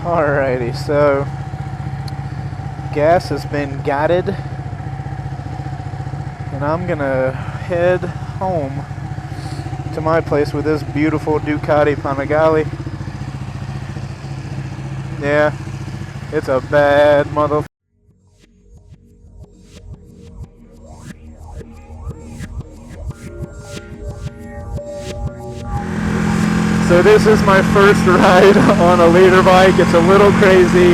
Alrighty, so gas has been guided, and I'm gonna head home to my place with this beautiful Ducati Panigale. Yeah, it's a bad mother. So this is my first ride on a leader bike. It's a little crazy.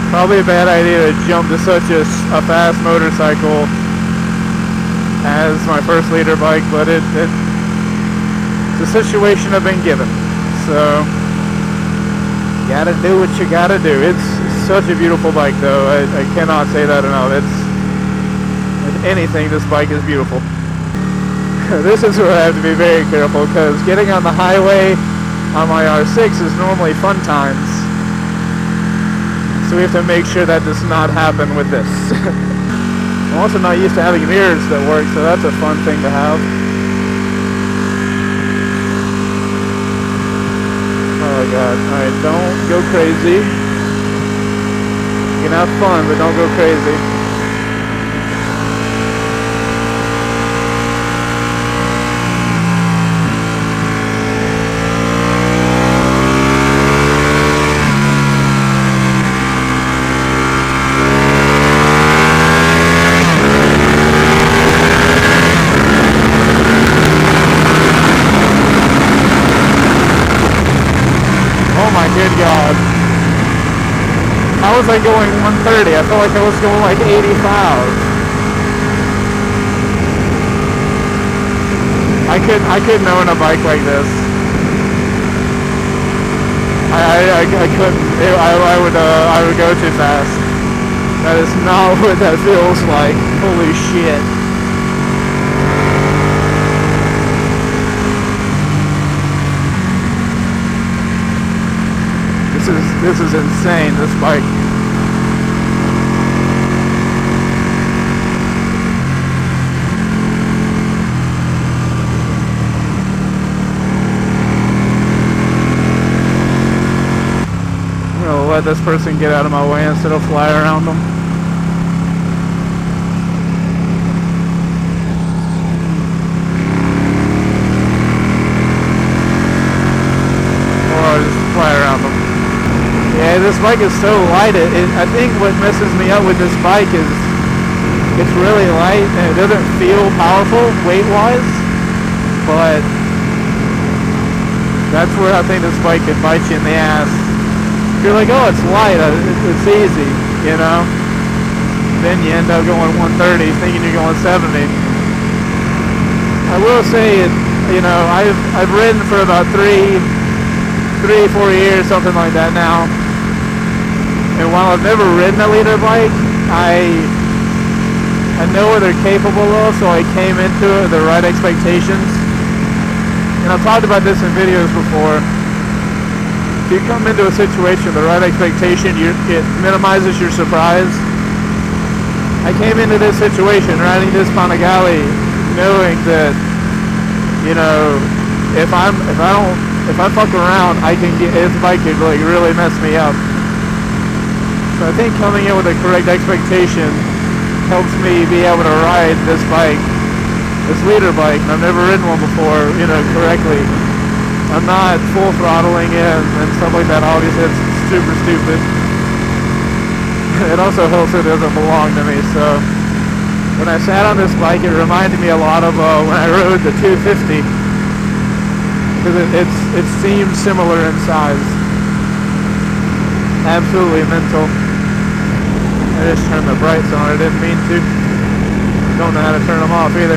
Probably a bad idea to jump to such a fast motorcycle as my first leader bike, but it's a situation I've been given. So gotta do what you gotta do. It's such a beautiful bike, though. I cannot say that enough. If anything, this bike is beautiful. This is where I have to be very careful, because getting on the highway on my R6 is normally fun times. So we have to make sure that does not happen with this. I'm also not used to having mirrors that work, so that's a fun thing to have. Oh god, alright, don't go crazy. You can have fun, but don't go crazy. Good God. How was I going 130? I felt like I was going like 85. I couldn't own a bike like this. I couldn't. I would go too fast. That is not what that feels like. Holy shit. This is insane, this bike. I'm gonna let this person get out of my way instead of fly around them. Or just fly around them. Yeah, this bike is so light. I think what messes me up with this bike is it's really light and it doesn't feel powerful weight-wise, but that's where I think this bike could bite you in the ass. You're like, oh, it's light, it's easy, you know? Then you end up going 130 thinking you're going 70. I will say, you know, I've ridden for about 3-4 years, something like that now. And while I've never ridden a leader bike, I know what they're capable of, so I came into it with the right expectations. And I've talked about this in videos before. If you come into a situation with the right expectation, it minimizes your surprise. I came into this situation riding this Panigale knowing that, you know, if I fuck around, this bike could like really mess me up. So I think coming in with the correct expectation helps me be able to ride this bike, this leader bike. And I've never ridden one before, you know, correctly. I'm not full throttling in and stuff like that. Obviously, it's super stupid. It also helps it doesn't belong to me. So when I sat on this bike, it reminded me a lot of when I rode the 250. Because it seemed similar in size. Absolutely mental. I just turned the brights on. I didn't mean to. Don't know how to turn them off either.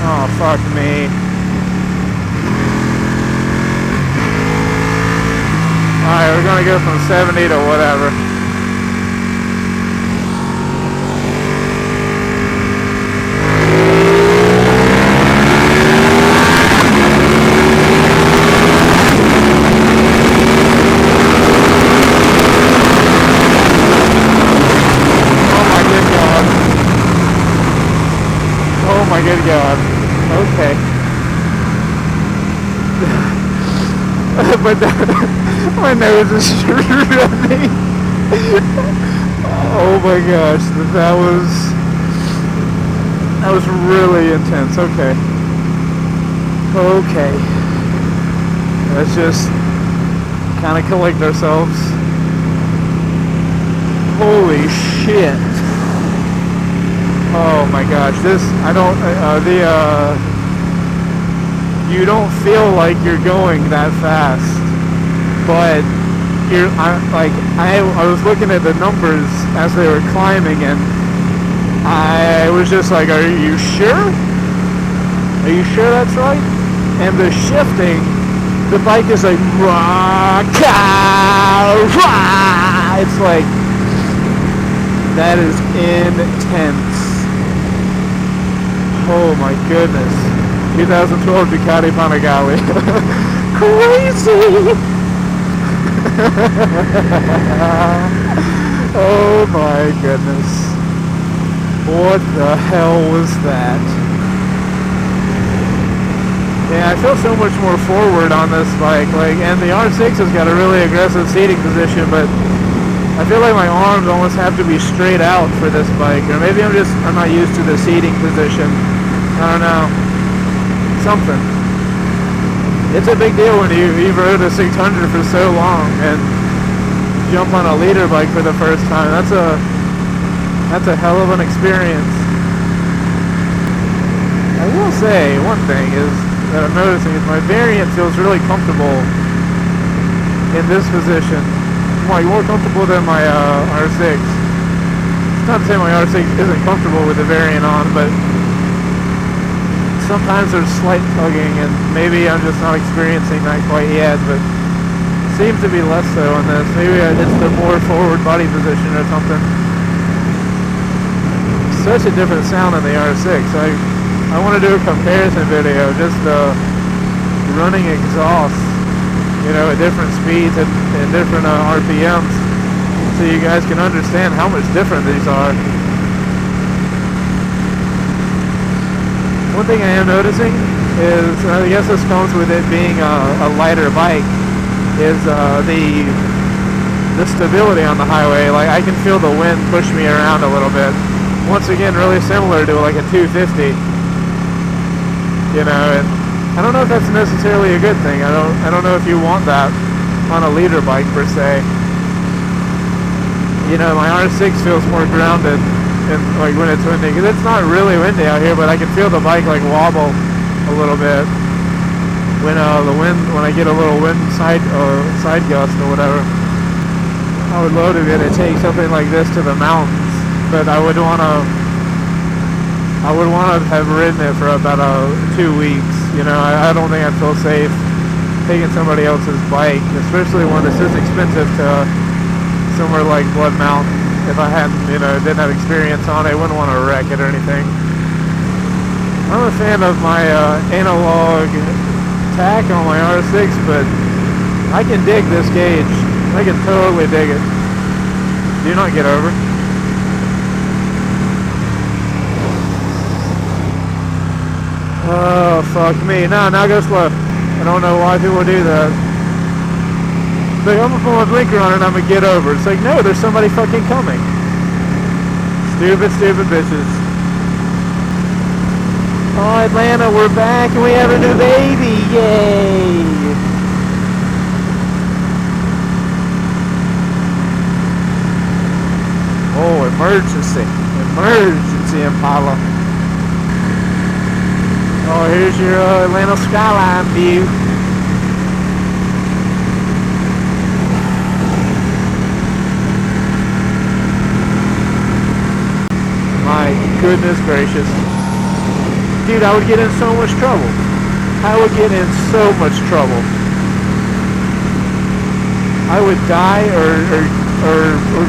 Oh, fuck me. Alright, we're gonna go from 70 to whatever. Oh my good God. Okay. but my nose is running. Oh my gosh, that was really intense. Okay. Let's just kind of collect ourselves. Holy shit. Oh my gosh, you don't feel like you're going that fast, but I was looking at the numbers as they were climbing, and I was just like, are you sure? Are you sure that's right? And the shifting, the bike is like, rah, rah. It's like, that is intense. Oh my goodness. 2012 Ducati Panigale. Crazy! Oh my goodness. What the hell was that? Yeah, I feel so much more forward on this bike, and the R6 has got a really aggressive seating position, but I feel like my arms almost have to be straight out for this bike, or maybe I'm not used to the seating position. I don't know. Something. It's a big deal when you've rode a 600 for so long and jump on a leader bike for the first time. That's a hell of an experience. I will say one thing is that I'm noticing is my variant feels really comfortable in this position. Like more comfortable than my R6. It's not to say my R6 isn't comfortable with the variant on, but sometimes there's slight tugging, and maybe I'm just not experiencing that quite yet, but it seems to be less so on this. Maybe it's the more forward body position or something. Such a different sound than the R6. I want to do a comparison video, just running exhaust, at different speeds and different RPMs, so you guys can understand how much different these are. One thing I am noticing is, I guess this comes with it being a lighter bike, is the stability on the highway. Like, I can feel the wind push me around a little bit. Once again, really similar to like a 250. And I don't know if that's necessarily a good thing. I don't know if you want that on a leader bike per se. My R6 feels more grounded, and like when it's windy, because it's not really windy out here, but I can feel the bike like wobble a little bit when I get a little wind side gust or whatever. I would love to be able to take something like this to the mountains, but I would want to have ridden it for about 2 weeks. I don't think I'd feel safe taking somebody else's bike, especially when this is expensive, to somewhere like Blood Mountain. If I didn't have experience on it, I wouldn't want to wreck it or anything. I'm a fan of my analog tack on my R6, but I can dig this gauge. I can totally dig it. Do not get over. Oh, fuck me. No, now go slow. I don't know why people do that. It's like, I'm gonna put my blinker on and I'm gonna get over. It's like, no, there's somebody fucking coming. Stupid bitches. Oh, Atlanta, we're back and we have a new baby. Yay! Oh, emergency. Emergency, Impala. Oh, here's your Atlanta skyline view. My goodness gracious. Dude, I would get in so much trouble. I would get in so much trouble. I would die or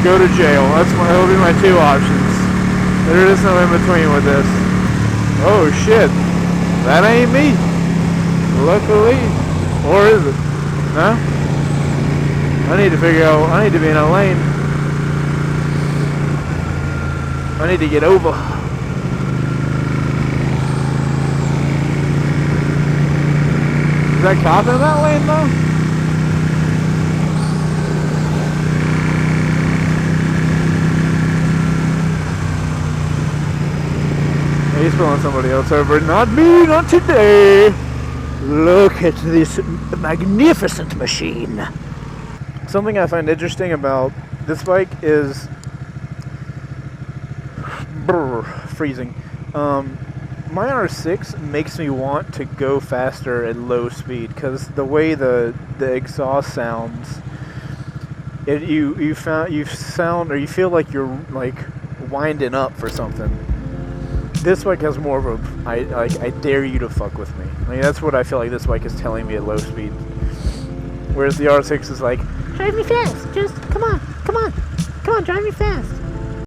go to jail. That would be my two options. There is no in between with this. Oh shit. That ain't me. Luckily. Or is it? No? I need to figure out, I need to be in a lane. I need to get over. Is that cop in that lane though? He's pulling somebody else over. Not me, not today. Look at this magnificent machine. Something I find interesting about this bike is freezing. My R6 makes me want to go faster at low speed because the way the exhaust sounds, you feel like you're like winding up for something. This bike has more of a I dare you to fuck with me. I mean, that's what I feel like this bike is telling me at low speed. Whereas the R6 is like, drive me fast, just come on, drive me fast.